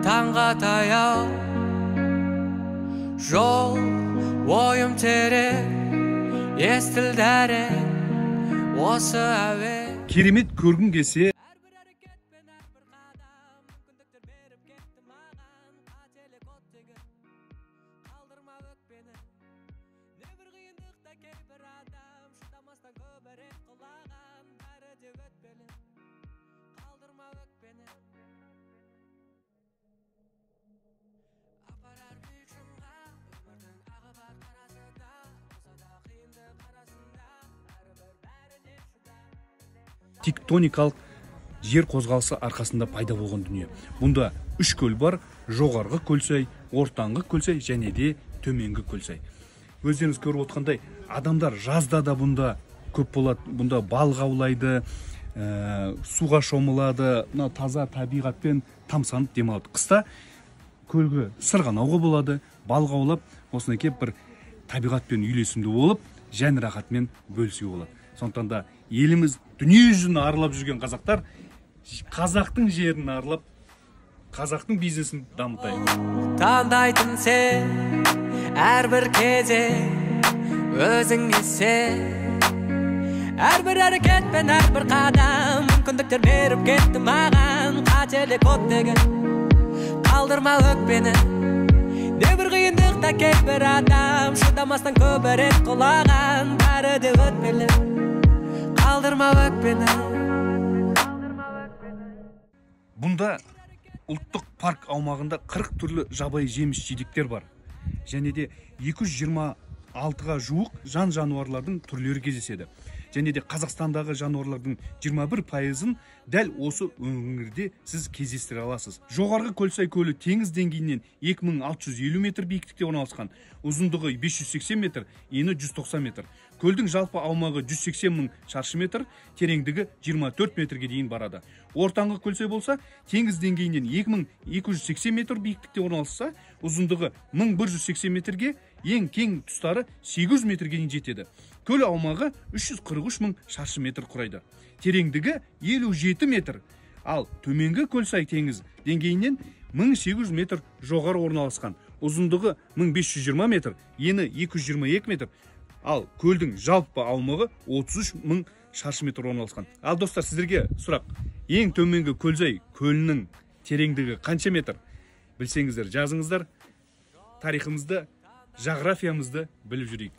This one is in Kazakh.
Tаңға таяу жол ойым терең естілдәрі осы әуе. Керемет көргің келсе тектоникалық жер қозғалысы арқасында пайда болған дүние. Бұнда 3 көл бар: жоғарғы көлсай, ортаңғы көлсай және де төменгі көлсай. Өздеріңіз көріп отқандай, адамдар жазда да бұнда көп болады. Бұнда балық аулайды, суға шомылады, таза табиғатпен тамсанып демалады. Қыста көлге сырғанауға болады, балық аулап, осыны кеп бір табиғатпен үйлесімді болып, жән рахатмен бөлісуге болады. Сондықтан да еліміз дүние жүзін аралап жүрген қазақтар қазақтың жерін аралап, қазақтың бизнесін дамытайық. Таңдайтын сен әрбір кезең өзіңе сен, әрбір әрекет пен әрбір қадам мүмкіндіктер беріп кетті маған. Қателік оттеген қалдырма өкпені, небір қиындықта кейбір адам шыдамастан көбірек құлаған. Бәрі де өтпелі, қалдырма өкпені. Бұнда ұлттық парк аумағында 40 түрлі жабайы жеміс жидектер бар. Және де 226-ға жуық жан-жануарлардың түрлері кездеседі. Және де Қазақстандағы жануарлардың 21%-ын дәл осы өңірде сіз кездестіре аласыз. Жоғарғы Көлсай көлі теңіз деңгейінен 2650 метр биіктікте орналасқан. Ұзындығы 580 метр, ені 190 метр. Көлдің жалпы аумағы 180 мың шаршы метр, тереңдігі 24 метрге дейін барады. Ортаңғы Көлсай болса, теңіз деңгейінен 2280 метр биіктікте орналасса, ұзындығы 1180 метрге, ең кең тұстары 800 метрге дейін жетеді. Көл аумағы 343 мың шаршы метр құрайды. Тереңдігі 57 метр. Ал төменгі Көлсай теңіз деңгейінен 1800 метр жоғары орналасқан. Ұзындығы 1520 метр, ені 222 метр. Ал көлдің жалпы аумағы 33 мың шаршы метр орналасқан. Ал достар, сіздерге сұрақ: ең төменгі Көлсай көлінің тереңдігі қанша метр? Білсеңіздер жазыңыздар. Тарихымызды, жағрафиямызды біліп жүрейік.